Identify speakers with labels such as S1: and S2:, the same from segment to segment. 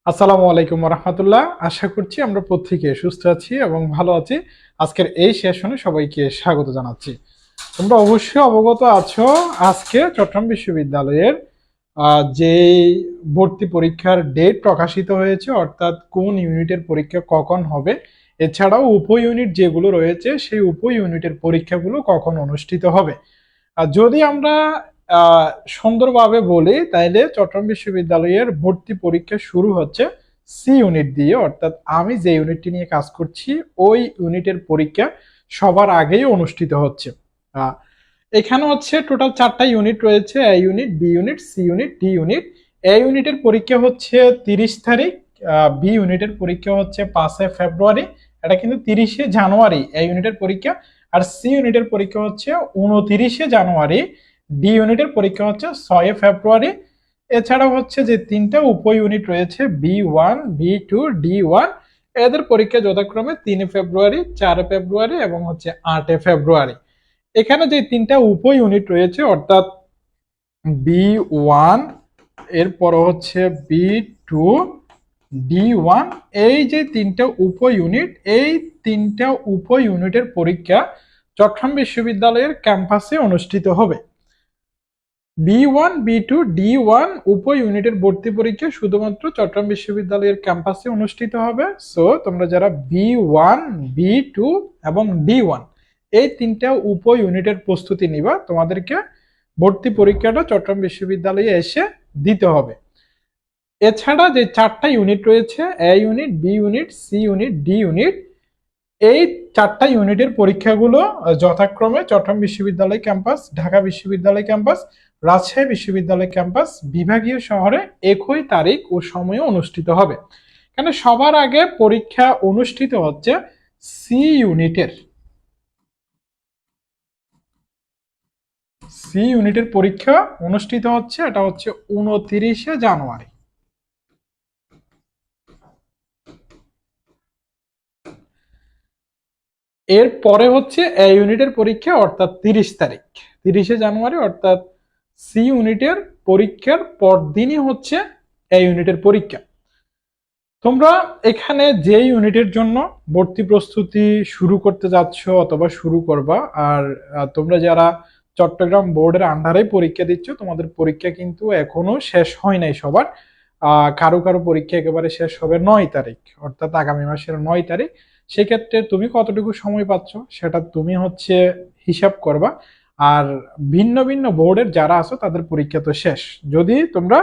S1: আসসালামু আলাইকুম রহমতুল্লাহ। আশা করছি আমরা প্রত্যেকে সুস্থ আছি এবং ভালো আছি। আজকের এই সেশনে সবাইকে স্বাগত জানাচ্ছি। তোমরা অবশ্যই অবগত আছো, আজকে চট্টগ্রাম বিশ্ববিদ্যালয়ের যে ভর্তি পরীক্ষার ডেট প্রকাশিত হয়েছে, অর্থাৎ কোন ইউনিটের পরীক্ষা কখন হবে, এছাড়াও উপ ইউনিট যেগুলো রয়েছে সেই উপ ইউনিটের পরীক্ষাগুলো কখন অনুষ্ঠিত হবে। আর যদি আমরা আহ, সুন্দরভাবে বলি তাইলে চট্টগ্রাম বিশ্ববিদ্যালয়ের ভর্তি পরীক্ষা শুরু হচ্ছে সি ইউনিট দিয়ে, অর্থাৎ আমি যে ইউনিটটি নিয়ে কাজ করছি ওই ইউনিটের পরীক্ষা সবার আগেই অনুষ্ঠিত হচ্ছে। আহ, এখানে হচ্ছে টোটাল 4টা ইউনিট রয়েছে: A unit, B unit, C unit, D unit. A ইউনিটের পরীক্ষা হচ্ছে 30 তারিখ, বি ইউনিটের পরীক্ষা হচ্ছে 5 ফেব্রুয়ারি, এটা কিন্তু 30 জানুয়ারি এ ইউনিটের পরীক্ষা। আর সি ইউনিটের পরীক্ষা হচ্ছে 29 জানুয়ারি, ডি ইউনিটের পরীক্ষা হচ্ছে 6 ফেব্রুয়ারি। এছাড়াও হচ্ছে যে 3টা উপ ইউনিট রয়েছে বি 1, বি 2, ডি 1, এদের পরীক্ষা যথাক্রমে 3 ফেব্রুয়ারি, 4 ফেব্রুয়ারি এবং হচ্ছে 8 ফেব্রুয়ারি। এখানে যে 3টা উপ ইউনিট রয়েছে, অর্থাৎ বি 1, এরপর হচ্ছে বি 2, ডি 1, এই যে 3টা উপ ইউনিট, এই 3টা উপ ইউনিটের পরীক্ষা চট্টগ্রাম বিশ্ববিদ্যালয়ের ক্যাম্পাসে অনুষ্ঠিত হবে। বি 1, বি 2, ডি 1 উপ ইউনিটের ভর্তি পরীক্ষা শুধুমাত্র চট্টগ্রাম বিশ্ববিদ্যালয়ের ক্যাম্পাসে অনুষ্ঠিত হবে। সো তোমরা যারা বি 1, বি 2 এবং ডি 1 এই 3টা উপ ইউনিটের প্রস্তুতি নিবা, তোমাদেরকে ভর্তি পরীক্ষাটা চট্টগ্রাম বিশ্ববিদ্যালয়ে এসে দিতে হবে। এছাড়া যে 4টা ইউনিট রয়েছে, A unit, B unit, C unit, D unit, এই 4টা ইউনিটের পরীক্ষাগুলো যথাক্রমে চট্টগ্রাম বিশ্ববিদ্যালয় ক্যাম্পাস, ঢাকা বিশ্ববিদ্যালয় ক্যাম্পাস, রাজশাহী বিশ্ববিদ্যালয় ক্যাম্পাস বিভাগীয় শহরে একই তারিখ ও সময়ে অনুষ্ঠিত হবে। কেন সবার আগে পরীক্ষা অনুষ্ঠিত হচ্ছে সি ইউনিটের। সি ইউনিটের পরীক্ষা অনুষ্ঠিত হচ্ছে, এটা হচ্ছে 29 জানুয়ারি। এর পরে হচ্ছে এ ইউনিটের পরীক্ষা, অর্থাৎ 30 তারিখ, 30 জানুয়ারি, অর্থাৎ সি ইউনিটের পরীক্ষার পরদিনই হচ্ছে এ ইউনিটের পরীক্ষা। তোমরা এখানে যে ইউনিটের জন্য ভর্তি প্রস্তুতি শুরু করতে যাচ্ছ অথবা শুরু করবা, আর তোমরা যারা চট্টগ্রাম বোর্ডের আন্ডারে পরীক্ষা দিচ্ছ, তোমাদের পরীক্ষা কিন্তু এখনো শেষ হয় নাই সবার। কারো কারো পরীক্ষা একেবারে শেষ হবে 9 তারিখ, অর্থাৎ আগামী মাসের 9 তারিখ। সেক্ষেত্রে তুমি কতটুকু সময় পাচ্ছ সেটা তুমি হচ্ছে হিসাব করবা। আর ভিন্ন ভিন্ন বোর্ডের যারা আছো তাদের পরীক্ষা তো শেষ। যদি তোমরা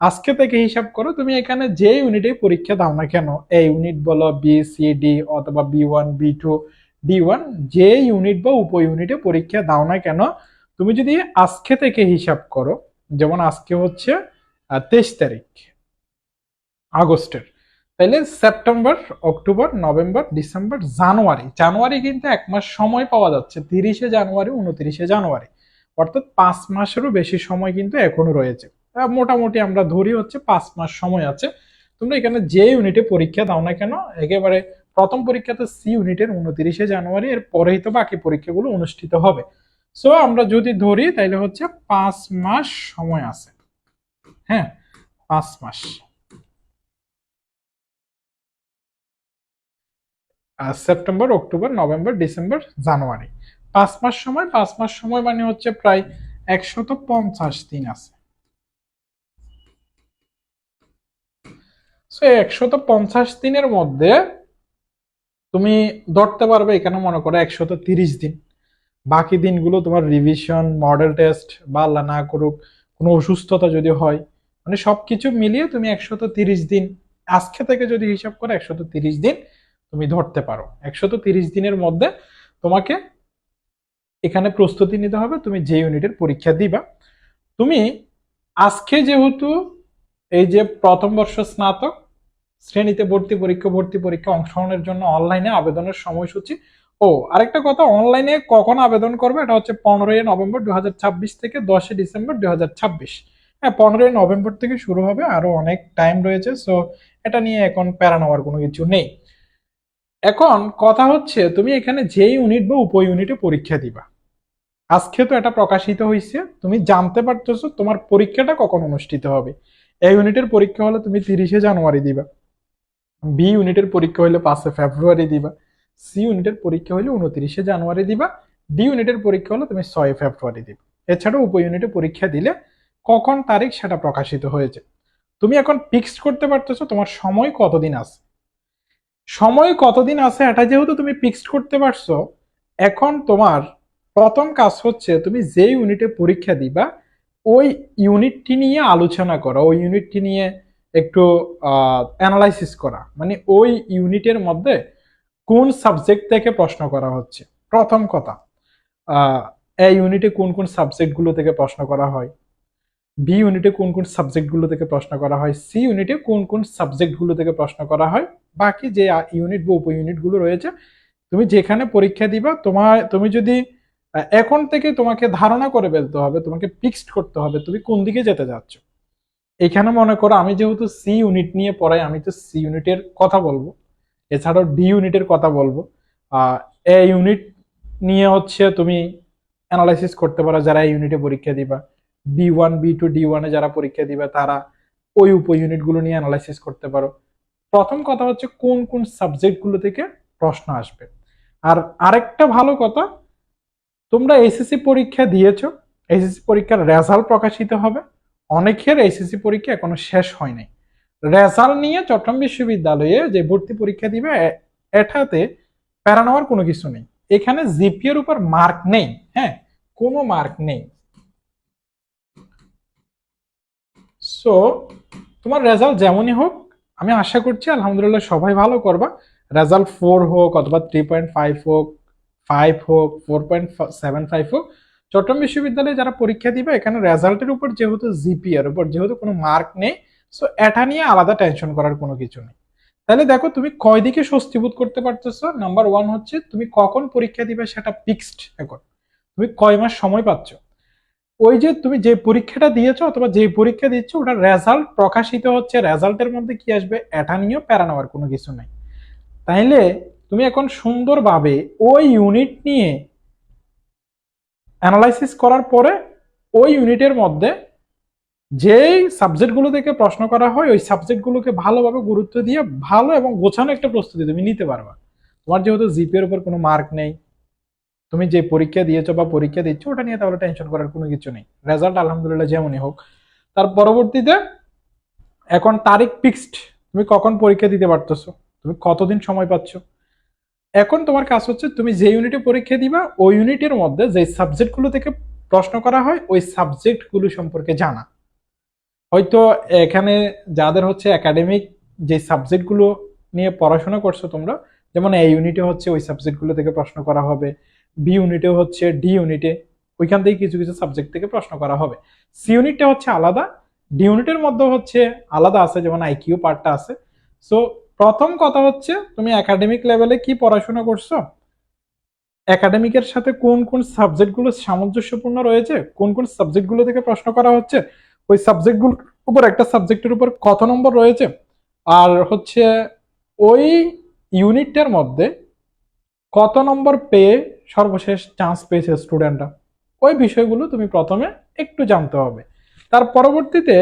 S1: আজকে থেকে হিসাব করো, তুমি এখানে যে ইউনিটে পরীক্ষা দাও না কেন, এ ইউনিট বলো, বি, সি, ডি অথবা বি 1, বি 2, ডি 1, যে ইউনিট বা উপ ইউনিটে পরীক্ষা দাও না কেন, তুমি যদি আজকে থেকে হিসাব করো, যেমন আজকে হচ্ছে 23 তারিখ আগস্টের, তাইলে সেপ্টেম্বর, অক্টোবর, নভেম্বর, ডিসেম্বর, জানুয়ারি, জানুয়ারি কিন্তু 1 মাস সময় পাওয়া যাচ্ছে, 30 জানুয়ারি, 29 জানুয়ারি, অর্থাৎ 5 মাসেরও বেশি সময় কিন্তু এখনো রয়েছে। মোটামুটি আমরা ধরি হচ্ছে 5 মাস সময় আছে। তোমরা এখানে যে ইউনিটে পরীক্ষা দাও না কেন, একেবারে প্রথম পরীক্ষা তো সি ইউনিটের 29 জানুয়ারি, এর পরেই তো বাকি পরীক্ষাগুলো অনুষ্ঠিত হবে। সো আমরা যদি ধরি তাইলে হচ্ছে 5 মাস সময় আছে। হ্যাঁ, 5 মাস। সেপ্টেম্বর, অক্টোবর, নভেম্বর, ডিসেম্বর, জানুয়ারি, 5 মাস সময়। 5 মাস সময় মানে হচ্ছে প্রায় 150 দিন আছে। সো 150 দিনের মধ্যে তুমি ধরতে পারবে এখানে মনে করো 130 দিন। বাকি দিনগুলো তোমার রিভিশন, মডেল টেস্ট বা আল্লাহ না করুক কোনো অসুস্থতা যদি হয়, মানে সবকিছু মিলিয়ে তুমি 130 দিন, আজকে থেকে যদি হিসাব করো 130 দিন তুমি ধরতে পারো। 130 দিনের মধ্যে তোমাকে এখানে প্রস্তুতি নিতে হবে তুমি যে ইউনিটের পরীক্ষা দিবা। তুমি আজকে যেহেতু এই যে প্রথম বর্ষ স্নাতক শ্রেণীতে ভর্তি পরীক্ষা অংশগ্রহণের জন্য অনলাইনে আবেদনের সময়সূচি। ও আরেকটা কথা, অনলাইনে কখন আবেদন করবে এটা হচ্ছে 15 নভেম্বর 2026 থেকে 10 ডিসেম্বর 2026। হ্যাঁ, 15 নভেম্বর থেকে শুরু হবে, আরো অনেক টাইম রয়েছে। সো এটা নিয়ে এখন প্যারা নেওয়ার কোনো কিছু নেই। এখন কথা হচ্ছে তুমি এখানে যে ইউনিট বা উপ ইউনিটে পরীক্ষা দিবা, আজকে তো এটা প্রকাশিত হয়েছে, তুমি জানতে পারতেছো তোমার পরীক্ষাটা কখন অনুষ্ঠিত হবে। এ ইউনিটের পরীক্ষা হলে তুমি 30শে জানুয়ারি দিবা, বি ইউনিটের পরীক্ষা হলে 5 ফেব্রুয়ারি দিবা, সি ইউনিটের পরীক্ষা হলে 29শে জানুয়ারি দিবা, ডি ইউনিটের পরীক্ষা হলে তুমি 6 ফেব্রুয়ারি দিবা। এছাড়াও উপ ইউনিটে পরীক্ষা দিলে কখন তারিখ সেটা প্রকাশিত হয়েছে। তুমি এখন ফিক্সড করতে পারতেছো তোমার সময় কতদিন আছে। সময় কতদিন আছে এটা যেহেতু তুমি ফিক্সড করতে পারছো, এখন তোমার প্রথম কাজ হচ্ছে তুমি যে ইউনিটে পরীক্ষা দিবা ওই ইউনিটটি নিয়ে আলোচনা করা, ওই ইউনিটটি নিয়ে একটু অ্যানালাইসিস করা, মানে ওই ইউনিটের মধ্যে কোন সাবজেক্ট থেকে প্রশ্ন করা হচ্ছে। প্রথম কথা, এই ইউনিটে কোন কোন সাবজেক্টগুলো থেকে প্রশ্ন করা হয়, বি ইউনিটে কোন কোন সাবজেক্টগুলো থেকে প্রশ্ন করা হয়, সি ইউনিটে কোন কোন সাবজেক্টগুলো থেকে প্রশ্ন করা হয়, বাকি যে ইউনিট বা উপ ইউনিটগুলো রয়েছে তুমি যেখানে পরীক্ষা দিবা তুমি যদি এখন থেকে তোমাকে ধারণা করে ফেলতে হবে, তোমাকে ফিক্সড করতে হবে তুমি কোন দিকে যেতে যাচ্ছ। এখানে মনে করো আমি যেহেতু সি ইউনিট নিয়ে পড়াই, আমি তো সি ইউনিটের কথা বলবো, এছাড়াও ডি ইউনিটের কথা বলবো। এ ইউনিট নিয়ে হচ্ছে তুমি অ্যানালাইসিস করতে পারো যারা এই ইউনিটে পরীক্ষা দিবা, B1 B2 D1 যারা পরীক্ষা দিবে তারা ওই উপ ইউনিটগুলো নিয়ে অ্যানালাইসিস করতে পারো। প্রথম কথা হচ্ছে কোন কোন সাবজেক্টগুলো থেকে প্রশ্ন আসবে। আর আরেকটা ভালো কথা, তোমরা এসএসসি পরীক্ষা দিয়েছো, এসএসসি পরীক্ষার রেজাল্ট প্রকাশিত হবে, অনেকের এসএসসি পরীক্ষা এখনো শেষ হয় নাই। রেজাল্ট নিয়ে চট্টগ্রাম বিশ্ববিদ্যালয়ে যে ভর্তি পরীক্ষা দিবে এটাতে প্যারা নেওয়ার কোনো কিছু নেই। এখানে জিপি এর উপর মার্ক নেই, হ্যাঁ, কোনো মার্ক নেই। সো তোমার রেজাল্ট যেমনই হোক, আমি আশা করছি আলহামদুলিল্লাহ সবাই ভালো করবা। রেজাল্ট 4 হোক অথবা 3.5 হোক, 5 হোক, 4.75 হোক, চট্টগ্রাম বিশ্ববিদ্যালয়ে যারা পরীক্ষা দিবে এখানে রেজাল্টের উপর যেহেতু জিপি এর উপর যেহেতু কোনো মার্ক নেই, সো এটা নিয়ে আলাদা টেনশন করার কোনো কিছু নেই। তাহলে দেখো তুমি কয় দিকে স্বস্তি বোধ করতে পারতেছো। নাম্বার 1 হচ্ছে তুমি কখন পরীক্ষা দিবে সেটা ফিক্সড। এখন তুমি কয় মাস সময় পাচ্ছ, ওই যে তুমি যে পরীক্ষাটা দিয়েছো অথবা যে পরীক্ষা দিচ্ছ ওটার রেজাল্ট প্রকাশিত হচ্ছে, রেজাল্টের মধ্যে কি আসবে এটা নিয়েও প্যারা নেওয়ার কোনো কিছু নাই। তাইলে তুমি এখন সুন্দরভাবে ওই ইউনিট নিয়ে অ্যানালাইসিস করার পরে ওই ইউনিটের মধ্যে যেই সাবজেক্টগুলো থেকে প্রশ্ন করা হয় ওই সাবজেক্টগুলোকে ভালোভাবে গুরুত্ব দিয়ে ভালো এবং গোছানো একটা প্রস্তুতি তুমি নিতে পারবা। তোমার যেহেতু জিপি এর উপর কোনো মার্ক নেই, তুমি যে পরীক্ষা দিয়েছো বা পরীক্ষা দিচ্ছ ওটা নিয়ে তাহলে টেনশন করার কোনো কিছু নেই। রেজাল্ট আলহামদুলিল্লাহ যেমনই হোক, তার পরবর্তীতে এখন তারিখ ফিক্সড, তুমি কখন পরীক্ষা দিতে পারতেছো, তুমি কতদিন সময় পাচ্ছ। এখন তোমার কাজ হচ্ছে তুমি যে ইউনিটে পরীক্ষা দিবা ওই ইউনিটের মধ্যে যে সাবজেক্টগুলো থেকে প্রশ্ন করা হয় ওই সাবজেক্টগুলো সম্পর্কে জানা। হয়তো এখানে যাদের হচ্ছে একাডেমিক যে সাবজেক্টগুলো নিয়ে পড়াশোনা করছো তোমরা, যেমন এই ইউনিটে হচ্ছে ওই সাবজেক্টগুলো থেকে প্রশ্ন করা হবে, বি ইউনিটে হচ্ছে, ডি ইউনিটে ওইখান থেকে কিছু কিছু সাবজেক্ট থেকে প্রশ্ন করা হবে, সি ইউনিটটা হচ্ছে আলাদা, ডি ইউনিটের মধ্যে হচ্ছে আলাদা আছে, যেমন আইকিউ পার্টটা আছে। সো প্রথম কথা হচ্ছে তুমি একাডেমিক লেভেলে কি পড়াশোনা করছো, একাডেমিকের সাথে কোন কোন সাবজেক্টগুলো সামঞ্জস্যপূর্ণ রয়েছে, কোন কোন সাবজেক্টগুলো থেকে প্রশ্ন করা হচ্ছে, ওই সাবজেক্টগুলোর উপর একটা সাবজেক্টের উপর কত নম্বর রয়েছে, আর হচ্ছে ওই ইউনিটটার মধ্যে কত নম্বর পেয়ে সর্বশেষ চান্স পেয়েছে স্টুডেন্টরা, ওই বিষয়গুলো তুমি প্রথমে একটু জানতে হবে। তার পরবর্তীতে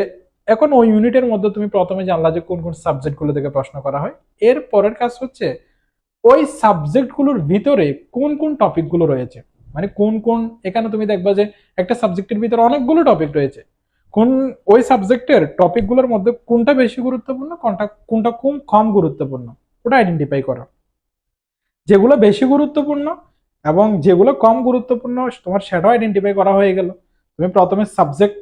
S1: এখন ওই ইউনিটের মধ্যে তুমি প্রথমে জানলা যে কোন কোন সাবজেক্টগুলো থেকে প্রশ্ন করা হয়, এর পরের কাজ হচ্ছে ওই সাবজেক্টগুলোর ভিতরে কোন কোন টপিকগুলো রয়েছে, মানে কোন কোন, এখানে তুমি দেখবা যে একটা সাবজেক্টের ভিতরে অনেকগুলো টপিক রয়েছে, কোন ওই সাবজেক্টের টপিকগুলোর মধ্যে কোনটা বেশি গুরুত্বপূর্ণ, কোনটা কোনটা কম গুরুত্বপূর্ণ, ওটা আইডেন্টিফাই করো। যেগুলো বেশি গুরুত্বপূর্ণ এবং যেগুলো কম গুরুত্বপূর্ণ তোমার সেটাও আইডেন্টিফাই করা হয়ে গেল। তুমি প্রথমে সাবজেক্ট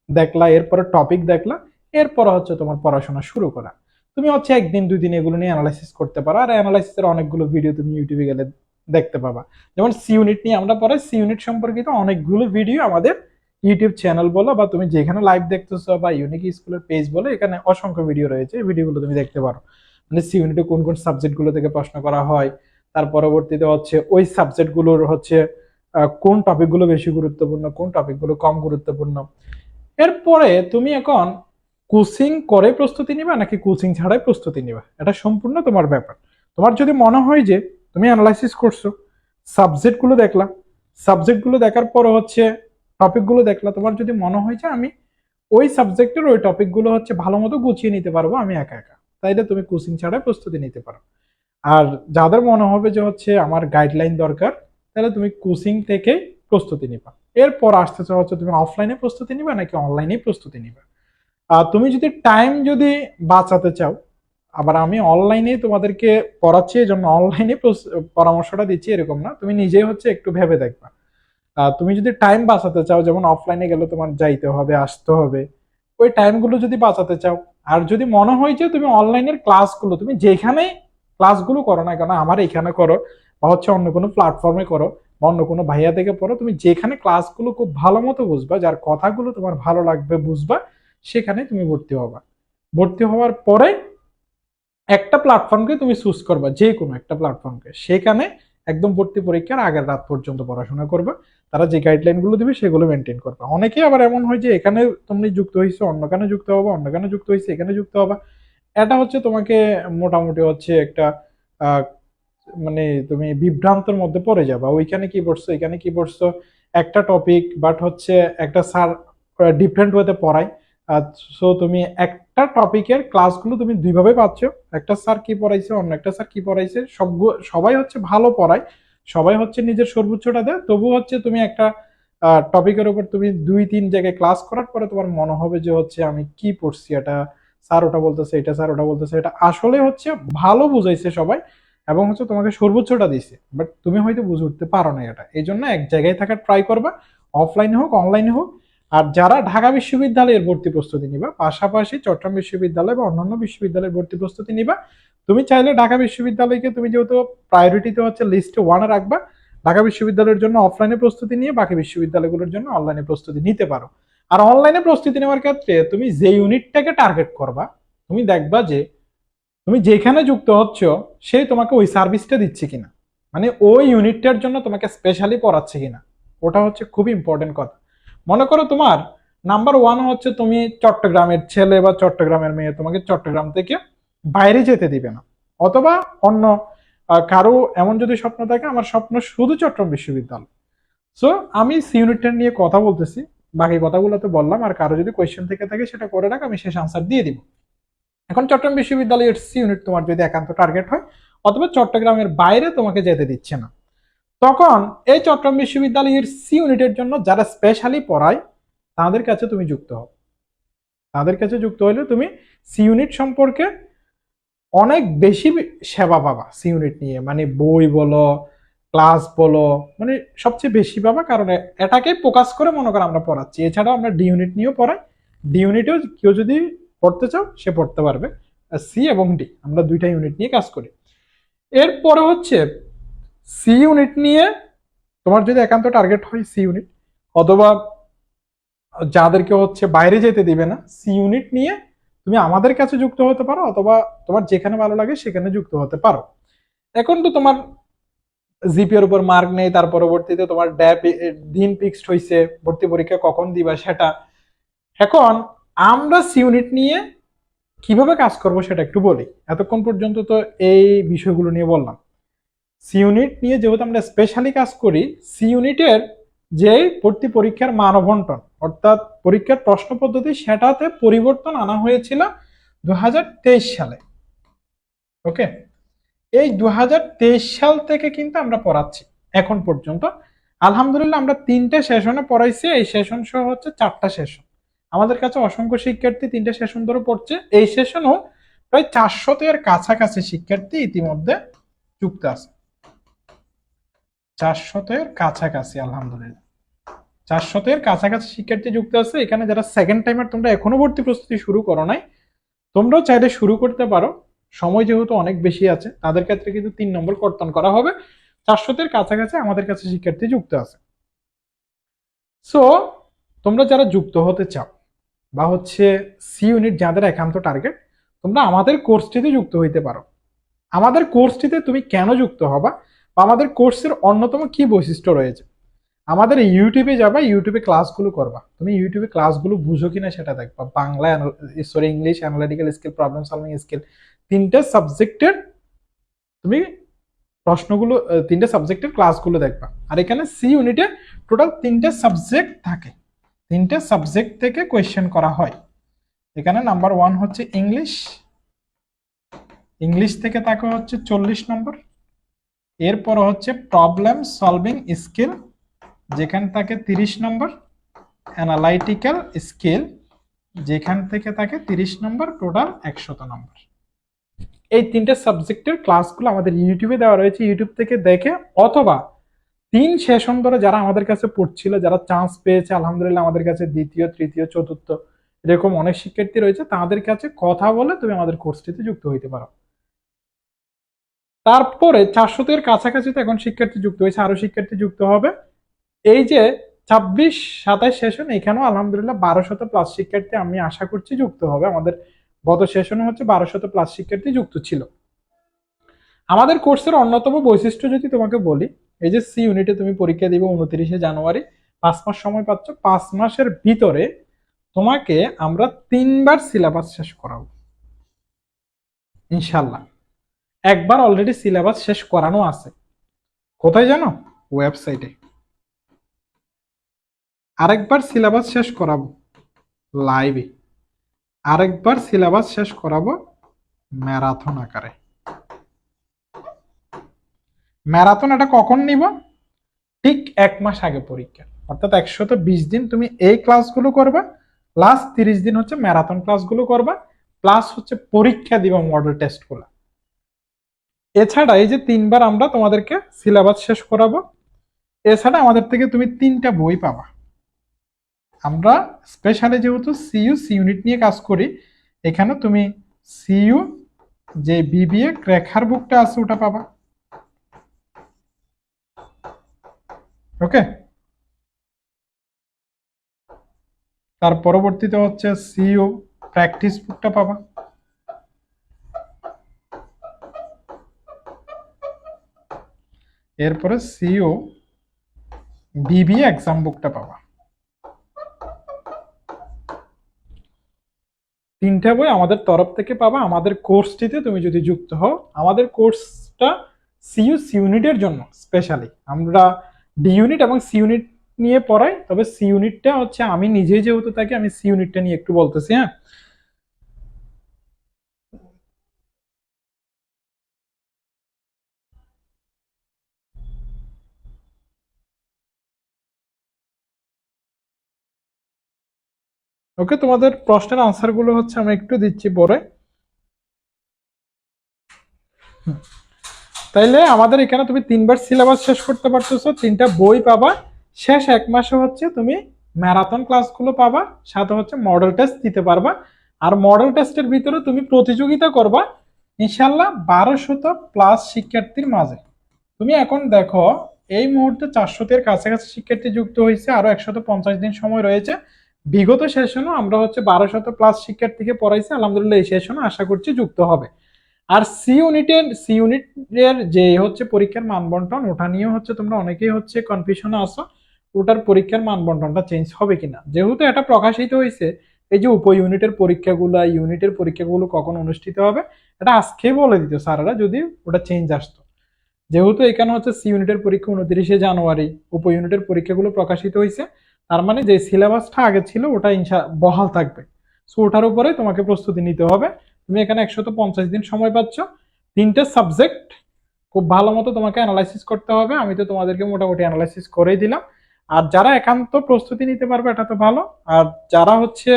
S1: দেখলা, এরপরে টপিক দেখলা, এরপর হচ্ছে তোমার পড়াশোনা শুরু করা। তুমি হচ্ছে একদিন দুই দিন এগুলো নিয়ে অ্যানালাইসিস করতে পারো, আর অ্যানালাইসিসের অনেকগুলো ভিডিও তুমি ইউটিউবে গেলে দেখতে পাবা। যেমন সি ইউনিট নিয়ে আমরা পরে সি ইউনিট সম্পর্কিত অনেকগুলো ভিডিও আমাদের ইউটিউব চ্যানেল বলো বা তুমি যেখানে লাইভ দেখতেছো বা ইউনিক স্কুলের পেজ বলো, এখানে অসংখ্য ভিডিও রয়েছে, এই ভিডিওগুলো তুমি দেখতে পারো। মানে সি ইউনিটে কোন কোন সাবজেক্টগুলো থেকে প্রশ্ন করা হয়, তার পরবর্তীতে হচ্ছে ওই সাবজেক্টগুলোর হচ্ছে কোন টপিকগুলো বেশি গুরুত্বপূর্ণ, কোন টপিকগুলো কম গুরুত্বপূর্ণ। এরপরে তুমি এখন কোচিং করে প্রস্তুতি নিবা নাকি কোচিং ছাড়াই প্রস্তুতি নিবা, এটা সম্পূর্ণ তোমার ব্যাপার। তোমার যদি মনে হয় যে তুমি অ্যানালাইসিস করছো, সাবজেক্টগুলো দেখলা, সাবজেক্টগুলো দেখার পর হচ্ছে টপিকগুলো দেখলা, তোমার যদি মনে হয় যে আমি ওই সাবজেক্টের ওই টপিকগুলো হচ্ছে ভালো মতো গুছিয়ে নিতে পারবো আমি একা একা, তাইলে তুমি কোচিং ছাড়া প্রস্তুতি নিতে পারো। আর যাদের মনে হবে যে হচ্ছে আমার গাইডলাইন দরকার, তাহলে তুমি কোচিং থেকেই প্রস্তুতি নিবা। এরপর আসতেছে হচ্ছে তুমি অফলাইনে প্রস্তুতি নিবা নাকি অনলাইনে প্রস্তুতি নিবা। আর তুমি যদি টাইম যদি বাঁচাতে চাও, আবার আমি অনলাইনে তোমাদেরকে পড়াচ্ছি এই জন্য অনলাইনে পরামর্শটা দিচ্ছি এরকম না, তুমি নিজেই হচ্ছে একটু ভেবে দেখবা। তুমি যদি টাইম বাঁচাতে চাও, যেমন অফলাইনে গেলে তোমার যাইতে হবে আসতে হবে, ওই টাইমগুলো যদি বাঁচাতে চাও, আর যদি মনে হয় যে তুমি অনলাইনের ক্লাসগুলো তুমি যেখানেই ক্লাসগুলো করো না কেন, আমার এখানে করো বা হচ্ছে অন্য কোনো প্ল্যাটফর্মে করো বা অন্য কোনো ভাইয়া থেকে পড়ো, তুমি যেখানে ক্লাসগুলো খুব ভালো মতো বুঝবা, যার কথাগুলো তোমার ভালো লাগবে বুঝবা, সেখানে তুমি ভর্তি হবা। ভর্তি হওয়ার পরে একটা প্ল্যাটফর্মকে তুমি চুজ করবা, যে কোনো একটা প্ল্যাটফর্মকে, সেখানে একদম ভর্তি পরীক্ষার আগের রাত পর্যন্ত পড়াশোনা করবা। তারা যে গাইডলাইন গুলো দিবে সেগুলো মেনটেন করবা। অনেকে আবার এমন হয় যে এখানে তুমি যুক্ত হয়েছো অন্যখানে যুক্ত হবা, অন্যখানে যুক্ত হয়েছে এখানে যুক্ত হবা। এটা হচ্ছে তোমাকে মোটামুটি হচ্ছে একটা আহ, মানে তুমি বিভ্রান্তর মধ্যে পড়ে যাবা, ওইখানে কি পড়ছো এখানে কি পড়ছো, একটা টপিক বাট হচ্ছে একটা স্যার ডিফারেন্ট ওয়েতে পড়ায়। সো তুমি একটা টপিকের ক্লাসগুলো তুমি দুইভাবে পাচ্ছ, একটা স্যার কি পড়াইছে অন্য একটা স্যার কি পড়াইছে, সবাই হচ্ছে ভালো পড়ায়, সবাই হচ্ছে নিজের সর্বোচ্চটা দেয়, তবু হচ্ছে তুমি একটা টপিকের উপর তুমি 2-3 জায়গায় ক্লাস করার পরে তোমার মনে হবে যে হচ্ছে আমি কি পড়ছি, এটা স্যার ওটা বলতেছে এটা স্যার ওটা বলতেছে, এটা আসলে হচ্ছে ভালো বুঝাইছে সবাই এবং হচ্ছে তোমাকে সর্বোচ্চটা দিছে, বাট তুমি হয়তো বুঝে উঠতে পারো না। এটা এই জন্য এক জায়গায় থাকার ট্রাই করবা, অফলাইনে হোক অনলাইনে হোক। আর যারা ঢাকা বিশ্ববিদ্যালয়ের ভর্তি প্রস্তুতি নিবা, পাশাপাশি চট্টগ্রাম বিশ্ববিদ্যালয় বা অন্যান্য বিশ্ববিদ্যালয়ের ভর্তি প্রস্তুতি নিবা, তুমি চাইলে ঢাকা বিশ্ববিদ্যালয়কে তুমি যেহেতু প্রায়োরিটিতে হচ্ছে লিস্টে ওয়ানে রাখবা, ঢাকা বিশ্ববিদ্যালয়ের জন্য অফলাইনে প্রস্তুতি নিয়ে বাকি বিশ্ববিদ্যালয়গুলোর জন্য অনলাইনে প্রস্তুতি নিতে পারো। আর অনলাইনে প্রস্তুতি নেওয়ার ক্ষেত্রে তুমি যে ইউনিটটাকে টার্গেট করবা, তুমি দেখবা যে তুমি যেখানে যুক্ত হচ্ছ সেই তোমাকে ওই সার্ভিসটা দিচ্ছে কিনা, মানে ওই ইউনিটটার জন্য তোমাকে স্পেশালি পড়াচ্ছে কিনা, ওটা হচ্ছে খুব ইম্পর্টেন্ট কথা। মনে করো তোমার নাম্বার ওয়ান হচ্ছে তুমি চট্টগ্রামের ছেলে বা চট্টগ্রামের মেয়ে, তোমাকে চট্টগ্রাম থেকে বাইরে যেতে দিবে না, অথবা অন্য কারো এমন যদি স্বপ্ন থাকে আমার স্বপ্ন শুধু চট্টগ্রাম বিশ্ববিদ্যালয়, সো আমি সি ইউনিটটা নিয়ে কথা বলতেছি, বাকি কথাগুলো তো বললাম, আর কারো যদি কোয়েশ্চেন থেকে থাকে সেটা করে রাখ, আমি শেষ আনসার দিয়ে দিব। এখন চট্টগ্রাম বিশ্ববিদ্যালয়ের সি ইউনিট তোমার যদি একান্ত টার্গেট হয়, অথবা চট্টগ্রামের বাইরে তোমাকে যেতে দিচ্ছে না, তখন এই চট্টগ্রাম বিশ্ববিদ্যালয়ের সি ইউনিটের জন্য যারা স্পেশালি পড়ায় তাদের কাছে তুমি যুক্ত হও। তাদের কাছে যুক্ত হলে তুমি সি ইউনিট সম্পর্কে অনেক বেশি সেবা পাবা সি ইউনিট নিয়ে, মানে বই বলো ক্লাস বলো, মানে সবচেয়ে বেশি পাবা, কারণ এটাকে ফোকাস করে মনে করো আমরা পড়াচ্ছি। এছাড়াও আমরা ডি ইউনিট নিয়েও পড়াই, ডি ইউনিটেও কেউ যদি পড়তে চাও সে পড়তে পারবে। সি এবং ডি আমরা দুইটা ইউনিট নিয়ে কাজ করি। এরপরে হচ্ছে সি ইউনিট নিয়ে তোমার যদি একান্ত টার্গেট হয় সি ইউনিট, অথবা যাদেরকে হচ্ছে বাইরে যেতে দিবে না, সি ইউনিট নিয়ে তুমি আমাদের কাছে যুক্ত হতে পারো, অথবা তোমার যেখানে ভালো লাগে সেখানে যুক্ত হতে পারো। এখন তো তোমার জিপি এর উপর মার্ক নেই, তার পরবর্তীতে তোমার ড্যাপ দিন ফিক্সড হয়েছে, ভর্তি পরীক্ষা কখন দিবা সেটা। এখন আমরা সি ইউনিট নিয়ে কিভাবে কাজ করব সেটা একটু বলি। এতক্ষণ পর্যন্ত তো এই বিষয়গুলো নিয়ে বললাম। সি ইউনিট নিয়ে যেহেতু আমরা স্পেশালি কাজ করি, সি ইউনিটের যে ভর্তি পরীক্ষার মান বন্টন অর্থাৎ পরীক্ষার প্রশ্ন পদ্ধতি সেটাতে পরিবর্তন আনা হয়েছিল 2023 সালে। ওকে, এই 2023 সাল থেকে কিন্তু আমরা পড়াচ্ছি এখন পর্যন্ত। আলহামদুলিল্লাহ আমরা 3টে সেশনে পড়াইছি, এই সেশন সহ হচ্ছে 4টা সেশন। আমাদের কাছে অসংখ্য শিক্ষার্থী 3টে সেশন ধরে পড়ছে, এই সেশনও প্রায় 400 এর কাছাকাছি শিক্ষার্থী ইতিমধ্যে যুক্ত আছে। 400 এর কাছাকাছি, আলহামদুলিল্লাহ 400 এর কাছাকাছি শিক্ষার্থী যুক্ত আছে। এখানে যারা সেকেন্ড টাইমার তোমরা এখনো ভর্তি প্রস্তুতি শুরু করো নাই, তোমরাও চাইলে শুরু করতে পারো, সময় যেহেতু অনেক বেশি আছে। তাদের ক্ষেত্রে কিন্তু 3 নম্বর কর্তন করা হবে। 400 এর কাছাকাছি আমাদের কাছে শিক্ষার্থী যুক্ত আছে। সো তোমরা যারা যুক্ত হতে চাও বা হচ্ছে সি ইউনিট যাদের একান্ত টার্গেট, তোমরা আমাদের কোর্সটিতে যুক্ত হইতে পারো। আমাদের কোর্সটিতে তুমি কেন যুক্ত হবা বা আমাদের কোর্সের অন্যতম কি বৈশিষ্ট্য রয়েছে, আমাদের ইউটিউবে যাবা, ইউটিউবে ক্লাসগুলো করবা, তুমি ইউটিউবে ক্লাসগুলো বুঝো কিনা সেটা দেখবা। Bangla English, analytical skill, problem solving skill, 3টে সাবজেক্টের তুমি প্রশ্নগুলো, 3টে সাবজেক্টের ক্লাসগুলো দেখবা। আর এখানে সি ইউনিটে টোটাল 3টে সাবজেক্ট থাকে, তিনটে সাবজেক্ট থেকে কোয়েশ্চেন করা হয়। এখানে নাম্বার 1 হচ্ছে ইংলিশ, ইংলিশ থেকে তাকে হচ্ছে 40 নম্বর। এরপর হচ্ছে প্রবলেম সলভিং স্কিল, যেখান থেকে 30 নম্বর। অ্যানালাইটিক্যাল স্কিল, যেখান থেকে তাকে 30 নম্বর, টোটাল 100 নম্বর। এই তিনটে সাবজেক্টের ক্লাসগুলো আমাদের ইউটিউবে দেওয়া রয়েছে, ইউটিউব থেকে দেখে অথবা 3 সেশন ধরে যারা আমাদের কাছে পড়ছিল, যারা চান্স পেয়েছে আলহামদুলিল্লাহ, আমাদের কাছে দ্বিতীয়, তৃতীয়, চতুর্থ এরকম অনেক শিক্ষার্থী রয়েছে, তাদের কাছে কথা বলে তুমি আমাদের কোর্সটিতে যুক্ত হইতে পারো। তারপরে 400 এর কাছাকাছি তো এখন শিক্ষার্থী যুক্ত হয়েছে, আরো শিক্ষার্থী যুক্ত হবে। এই যে 26-27 সেশন, এখানেও আলহামদুলিল্লাহ 1200 প্লাস শিক্ষার্থী আমি আশা করছি যুক্ত হবে। আমাদের গত সেশনে হচ্ছে 1200 প্লাস শিক্ষার্থী যুক্ত ছিল। আমাদের কোর্সের অন্যতম বৈশিষ্ট্য যদি তোমাকে বলি, এই যে সি ইউনিটে তুমি পরীক্ষা দিবে 29 জানুয়ারি, 5 মাস সময় পাচ্ছ। 5 মাসের ভিতরে তোমাকে আমরা 3বার সিলেবাস শেষ করাবো ইনশাল্লাহ। একবার অলরেডি সিলেবাস শেষ করানো আছে, কোথায় জানো? ওয়েবসাইটে। আরেকবার সিলেবাস শেষ করাবো লাইভে, আরেকবার সিলেবাস শেষ করাবো ম্যারাথন আকারে। ম্যারাথন এটা কখন নিব? ঠিক 1 মাস আগে পরীক্ষা, অর্থাৎ 120 দিন তুমি এই ক্লাসগুলো করবা, লাস্ট 30 দিন হচ্ছে ম্যারাথন ক্লাসগুলো করবা, প্লাস হচ্ছে পরীক্ষা দিবা মডেল টেস্টগুলো। এছাড়া এই যে 3বার আমরা তোমাদেরকে সিলেবাস শেষ করাবো, এছাড়া আমাদের থেকে তুমি 3টা বই পাবা। আমরা স্পেশালি যেহেতু সি ইউনিট নিয়ে কাজ করি, এখানে তুমি সিইউ যে বিবিএ ক্র্যাকার বুকটা আছে ওটা পাবা। ওকে, তার পরবর্তীতে হচ্ছে সিইউ প্র্যাকটিস বুকটা পাবা। এরপরে সিইউ বিবিএ এক্সাম বুকটা পাবা। 3টা বই আমাদের তরফ থেকে পাবা আমাদের কোর্সটিতে তুমি যদি যুক্ত হও। আমাদের কোর্সটা সিইউ সি ইউনিটের জন্য স্পেশালি, আমরা ডি ইউনিট এবং সি ইউনিট নিয়ে পড়াই, তবে সি ইউনিটটা হচ্ছে আমি নিজেই যেহেতু থাকি, আমি সি ইউনিটটা নিয়ে একটু বলতেছি। হ্যাঁ, ওকে, তোমাদের প্রশ্নের আনসার গুলো হচ্ছে আমি একটু দিচ্ছি পরে। তাইলে আমাদের এখানে তুমি 3বার সিলেবাস শেষ করতে পারতেছো, 3টা বই পাবা, শেষ 1 মাসে হচ্ছে তুমি ম্যারাথন ক্লাসগুলো পাবা, সাথে হচ্ছে মডেল টেস্ট দিতে পারবা। আর মডেল টেস্টের ভিতরে তুমি প্রতিযোগিতা করবা ইনশাল্লাহ 1200 প্লাস শিক্ষার্থীর মাঝে। তুমি এখন দেখো এই মুহূর্তে 400 এর কাছাকাছি শিক্ষার্থী যুক্ত হয়েছে, আরো 150 দিন সময় রয়েছে। বিগত সেশনও আমরা হচ্ছে 1200 প্লাস শিক্ষার্থীকে পড়াইছি, আলহামদুলিল্লাহ এই সেশনও আশা করছি যুক্ত হবে। আর সি ইউনিটের যে হচ্ছে পরীক্ষার মানবন্টন, ওটা নিয়ে হচ্ছে তোমরা অনেকেই হচ্ছে কনফিউশনে আসো, ওটার পরীক্ষার মানবন্টনটা চেঞ্জ হবে কিনা। যেহেতু এটা প্রকাশিত হয়েছে, এই যে উপ ইউনিটের পরীক্ষাগুলো কখন অনুষ্ঠিত হবে এটা আজকে বলে দিত স্যারেরা, যদি ওটা চেঞ্জ আসতো। যেহেতু এখানে হচ্ছে সি ইউনিটের পরীক্ষা 29 জানুয়ারি, উপ ইউনিটের পরীক্ষাগুলো প্রকাশিত হয়েছে, তার মানে যে সিলেবাসটা আগে ছিল ওটা বহাল থাকবে। সো ওটার উপরে তোমাকে প্রস্তুতি নিতে হবে। তুমি এখানে 150 দিন সময় পাচ্ছ, 3টে সাবজেক্ট খুব ভালো মতো তোমাকে অ্যানালাইসিস করতে হবে। আমি তো তোমাদেরকে মোটামুটি অ্যানালাইসিস করেই দিলাম। আর যারা একান্ত প্রস্তুতি নিতে পারবে এটা তো ভালো, আর যারা হচ্ছে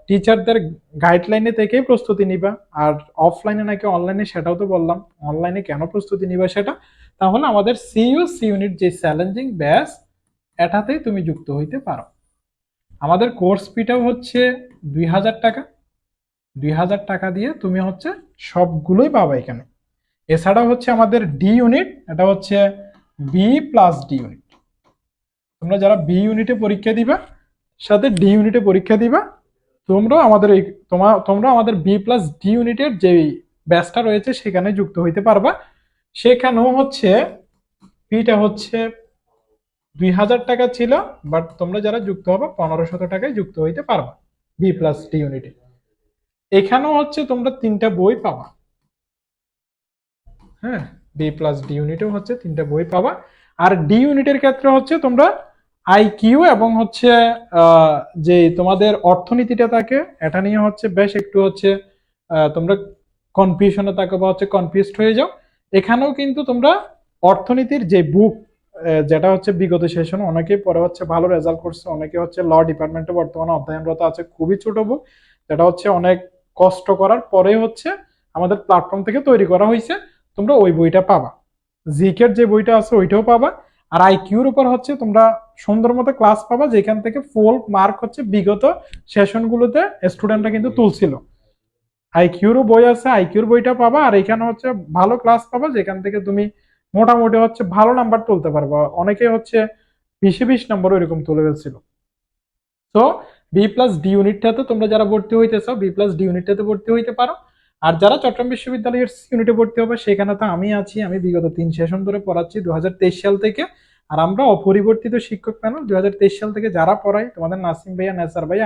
S1: টিচারদের গাইডলাইনে থেকেই প্রস্তুতি নিবা, আর অফলাইনে নাকি অনলাইনে সেটাও তো বললাম, অনলাইনে কেন প্রস্তুতি নিবা সেটা, তাহলে আমাদের সি ইউনিট যে চ্যালেঞ্জিং ব্যাচ এটাতেই তুমি যুক্ত হইতে পারো। আমাদের কোর্স ফিটাও হচ্ছে 2000 টাকা। 2000 টাকা দিয়ে তুমি হচ্ছে সবগুলোই পাবা এখানে। এছাড়াও হচ্ছে আমাদের ডি ইউনিট, এটা হচ্ছে বি প্লাস ডি ইউনিট। তোমরা যারা বি ইউনিটে পরীক্ষা দিবা, সাথে ডি ইউনিটে পরীক্ষা দিবা, তোমরা আমাদের বি প্লাস ডি ইউনিটের যে ব্যাচটা রয়েছে সেখানে যুক্ত হইতে পারবা। সেখানেও হচ্ছে ফিটা হচ্ছে 2000 টাকা ছিল, বাট তোমরা যারা যুক্ত হবে 1500 টাকায় যুক্ত হইতে পারবা বি প্লাস ডি ইউনিটে। এখানেও হচ্ছে তোমরা 3টা বই পাবা। হ্যাঁ, বি প্লাস ডি ইউনিটেও হচ্ছে 3টা বই পাবা। আর ডি ইউনিটের ক্ষেত্রে হচ্ছে তোমরা আইকিউ এবং হচ্ছে যে তোমাদের অর্থনীতিটা থাকে, এটা নিয়ে হচ্ছে বেশ একটু হচ্ছে তোমরা কনফিউশনে থাকো বা হচ্ছে কনফিউজড হয়ে যাও। এখানেও কিন্তু তোমরা অর্থনীতির যে বুক, যেটা হচ্ছে বিগত সেশন অনেকেই পরে হচ্ছে ভালো রেজাল্ট করছে, অনেকে হচ্ছে ল ডিপার্টমেন্টে বর্তমানে অধ্যয়নরত আছে, খুবই ছোট বুক, যেটা হচ্ছে অনেক কষ্ট করার পরে হচ্ছে আমাদের প্ল্যাটফর্ম থেকে তৈরি করা হয়েছে। তোমরা ওই বইটা পাবা, জিকের যে বইটা আছে ওইটাও পাবা। আর আইকিউর উপর হচ্ছে তোমরা সুন্দর মতো ক্লাস পাবা, যেখান থেকে ফুল মার্ক হচ্ছে বিগত সেশনগুলোতে স্টুডেন্টরা কিন্তু তুলছিল। আইকিউরও বই আছে, আইকিউর বইটা পাবা, আর এখানে হচ্ছে ভালো ক্লাস পাবা, যেখান থেকে তুমি মোটামুটি হচ্ছে ভালো নাম্বার তুলতে পারবা। অনেকে হচ্ছে 20-20 নম্বর এরকম তুলে ফেলছিল। তো বি প্লাস ডি ইউনিটটাতে তোমরা যারা ভর্তি হইতে চাও বি প্লাস ডি ইউনিটটাতে ভর্তি হইতে পারো। আর যারা চট্টগ্রাম বিশ্ববিদ্যালয়ের ইউনিটে ভর্তি হবে সেখানে তো আমি আছি, আমি বিগত 3 সেশন ধরে পড়াচ্ছি 2023 সাল থেকে। আর আমরা অপরিবর্তিত শিক্ষক প্যানেল 2023 সাল থেকে যারা পড়াই, তোমাদের নাসিম ভাইয়া, নেসার ভাইয়া,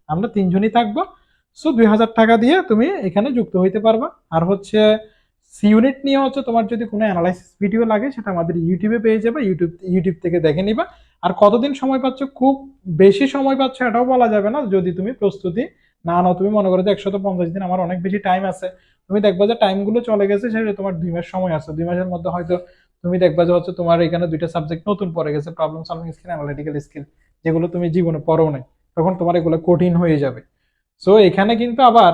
S1: আমরা 3জনই থাকবো। সো 2000 টাকা দিয়ে তুমি এখানে যুক্ত হইতে পারবা। আর হচ্ছে সি ইউনিট নিয়ে হচ্ছে তোমার যদি কোনো অ্যানালাইসিস ভিডিও লাগে সেটা আমাদের ইউটিউবে পেয়ে যাবে, ইউটিউব থেকে দেখে নিবা। আর কতদিন সময় পাচ্ছ, খুব বেশি সময় পাচ্ছ এটাও বলা যাবে না। যদি তুমি প্রস্তুতি না নাও, তুমি মনে করো যে 150 দিন আমার অনেক বেশি টাইম আছে, তুমি দেখবা যে টাইম গুলো চলে গেছে, সেটা তোমার 2 মাস সময় আছে, 2 মাসের মধ্যে হয়তো তুমি দেখবা যে হচ্ছে তোমার এখানে 2টা সাবজেক্ট নতুন পড়ে গেছে, problem solving skill, analytical skill, যেগুলো তুমি জীবনে পড়ো নাই, তখন তোমার এগুলো কঠিন হয়ে যাবে। সো এখানে কিন্তু আবার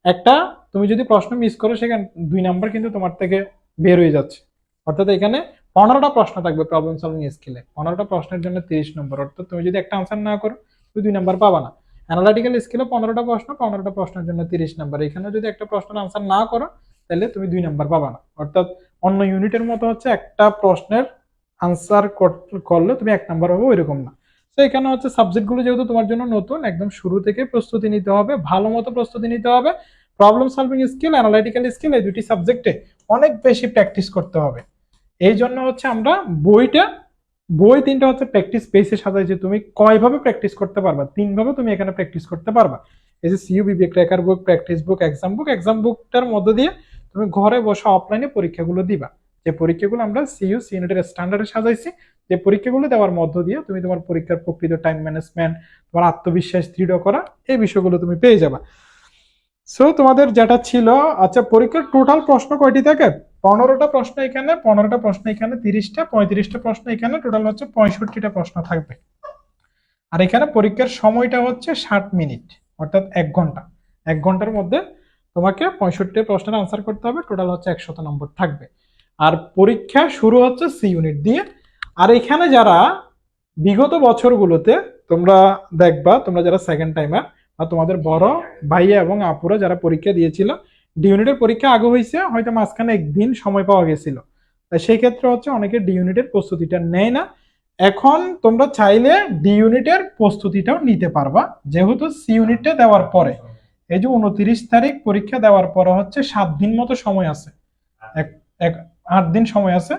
S1: একটা, তুমি যদি প্রশ্ন মিস করো সেখানে 2 নাম্বার কিন্তু তোমার থেকে বের হয়ে যাচ্ছে। অর্থাৎ এখানে 15টা প্রশ্ন থাকবে প্রবলেম সলভিং স্কিলে, 15টা প্রশ্নের জন্য 30 নম্বর। অর্থাৎ তুমি যদি একটা আনসার না করো তুমি 2 নাম্বার পাবা না। অ্যানালিটিক্যাল স্কিলে 15টা প্রশ্ন, 15টা প্রশ্নের জন্য 30 নাম্বার। এখানে যদি একটা প্রশ্নের আনসার না করো তাহলে তুমি 2 নাম্বার পাবা না। অর্থাৎ অন্য ইউনিটের মতো হচ্ছে একটা প্রশ্নের আনসার করলে তুমি 1 নাম্বার পাবো, ওইরকম না। তো এখানে হচ্ছে সাবজেক্টগুলো যেহেতু তোমার জন্য নতুন, একদম শুরু থেকে প্রস্তুতি নিতে হবে, ভালো মতো প্রস্তুতি নিতে হবে। Problem solving skill, analytical skill, এই দুটি সাবজেক্টে অনেক বেশি প্র্যাকটিস করতে হবে। এই জন্য হচ্ছে আমরা বই 3টা হচ্ছে প্র্যাকটিস বেসে সাজাইছে। তুমি কয়ভাবে প্র্যাকটিস করতে পারবা, 3 ভাবে তুমি এখানে প্র্যাকটিস করতে পারবা। এই যে সিইউবিবি ক্র্যাকার বুক, প্র্যাকটিস বুক, এক্সাম বুকটার মধ্য দিয়ে তুমি ঘরে বসে অফলাইনে পরীক্ষাগুলো দিবা। যে পরীক্ষাগুলো আমরা সি ইউনিটের স্ট্যান্ডার্ডে সাজাইছি, যে পরীক্ষাগুলো দেওয়ার মধ্য দিয়ে তুমি তোমার পরীক্ষার প্রকৃত টাইম ম্যানেজমেন্ট, তোমার আত্মবিশ্বাস দৃঢ় করা, এই বিষয়গুলো তুমি পেয়ে যাবা। সো তোমাদের যেটা ছিল, আচ্ছা পরীক্ষার টোটাল প্রশ্ন কয়টি থাকে? 15টা প্রশ্ন এখানে, 15টা প্রশ্ন এখানে, 30টা, 35টা প্রশ্ন এখানে, টোটাল হচ্ছে 65টা প্রশ্ন থাকবে। আর এখানে পরীক্ষার সময়টা হচ্ছে 60 মিনিট, অর্থাৎ 1 ঘন্টা। 1 ঘন্টার মধ্যে তোমাকে 65 প্রশ্নের আনসার করতে হবে, টোটাল হচ্ছে 100 নম্বর থাকবে। আর পরীক্ষা শুরু হচ্ছে সি ইউনিট দিয়ে। আর এখানে যারা বিগত বছরগুলোতে তোমরা দেখবা, তোমরা যারা সেকেন্ড টাইমার বা তোমাদের বড় ভাইয়া এবং আপুরা যারা পরীক্ষা দিয়েছিল, ডি ইউনিটের পরীক্ষা আগে হয়েছে, হয়তো মাঝখানে একদিন সময় পাওয়া গেছিল, তাই সেই ক্ষেত্রে হচ্ছে অনেকে ডি ইউনিটের প্রস্তুতিটা নেয় না। এখন তোমরা চাইলে ডি ইউনিটের প্রস্তুতিটাও নিতে পারবা, যেহেতু সি ইউনিটটা দেওয়ার পরে, এই যে 29 তারিখ পরীক্ষা দেওয়ার পরে হচ্ছে 7 দিন মতো সময় আছে, এক 8 দিন সময় আছে।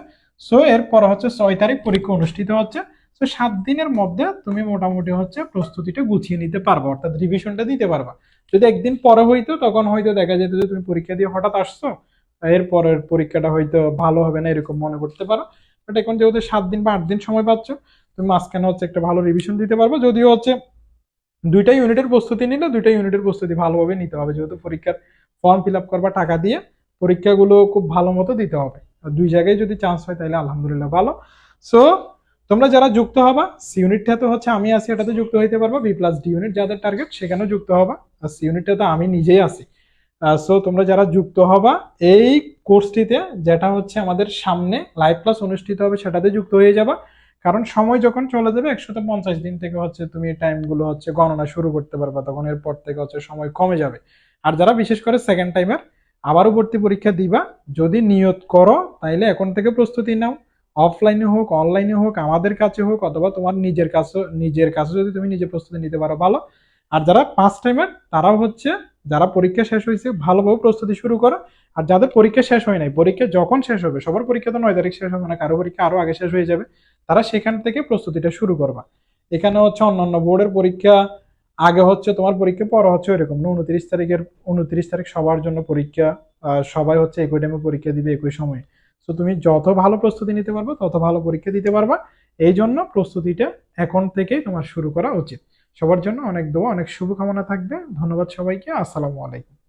S1: সো এরপর হচ্ছে 6 তারিখ পরীক্ষা অনুষ্ঠিত হচ্ছে। তো 7 দিনের মধ্যে তুমি মোটামুটি হচ্ছে প্রস্তুতিটা গুছিয়ে নিতে পারবা, অর্থাৎ রিভিশনটা দিতে পারবা। যদি একদিন পরে হইতো তখন হয়তো দেখা যেত যে তুমি পরীক্ষা দিয়ে হঠাৎ আসছো, এরপরের পরীক্ষাটা হয়তো ভালো হবে না এরকম মনে করতে পারো। বাট এখন যেহেতু 7 দিন বা 8 দিন সময় পাচ্ছ, তুমি মাঝখানে হচ্ছে একটা ভালো রিভিশন দিতে পারবো। যদিও হচ্ছে 2টা ইউনিটের প্রস্তুতি নিলে 2টা ইউনিটের প্রস্তুতি ভালোভাবে নিতে হবে, যেহেতু পরীক্ষার ফর্ম ফিল আপ করবা টাকা দিয়ে, পরীক্ষাগুলো খুব ভালো মতো দিতে হবে। আর 2 জায়গায় যদি চান্স হয় তাহলে আলহামদুলিল্লাহ ভালো। সো তোমরা যারা যুক্ত হবা সি ইউনিটটাতে হচ্ছে আমি আছি, এটাতে যুক্ত হইতে পারবা। বি প্লাস ডি ইউনিট যাদের টার্গেট সেখানেও যুক্ত হবা, আর সি ইউনিটটাতে আমি নিজেই আছি। সো তোমরা যারা যুক্ত হবা এই কোর্সটিতে, যেটা হচ্ছে আমাদের সামনে লাইভ ক্লাস অনুষ্ঠিত হবে, সেটাতে যুক্ত হয়ে যাবা। কারণ সময় যখন চলে যাবে 150 দিন থেকে হচ্ছে তুমি টাইমগুলো হচ্ছে গণনা শুরু করতে পারবা, তখন এরপর থেকে হচ্ছে সময় কমে যাবে। আর যারা বিশেষ করে সেকেন্ড টাইমের আবারও ভর্তি পরীক্ষা দিবা, যদি নিয়ত করো তাইলে এখন থেকে প্রস্তুতি নাও। অফলাইনে হোক, অনলাইনে হোক, আমাদের কাছে হোক, অথবা তোমার নিজের কাছে যদি তুমি নিজে প্রস্তুতি নিতে পারো ভালো। আর যারা ফার্স্ট টাইমের তারাও হচ্ছে, যারা পরীক্ষা শেষ হয়েছে ভালোভাবে প্রস্তুতি শুরু করো। আর যাদের পরীক্ষা শেষ হয় নাই, পরীক্ষা যখন শেষ হবে, সবার পরীক্ষা তো 9 তারিখ শেষ হবে না, কারো পরীক্ষা আরো আগে শেষ হয়ে যাবে, তারা সেখান থেকে প্রস্তুতিটা শুরু করবা। এখানে হচ্ছে অন্যান্য বোর্ডের পরীক্ষা আগে হচ্ছে তোমার পরীক্ষা পরে হচ্ছে এরকম না। 29 তারিখ সবার জন্য পরীক্ষা, সবাই হচ্ছে একই টাইমে পরীক্ষা দিবে একই সময়ে। তো তুমি যত ভালো প্রস্তুতি নিতে পারবে তত ভালো পরীক্ষা দিতে পারবা। এই জন্য প্রস্তুতিটা এখন থেকেই তোমার শুরু করা উচিত। সবার জন্য অনেক দোয়া, অনেক শুভকামনা থাকবে। ধন্যবাদ সবাইকে। আসসালামু আলাইকুম।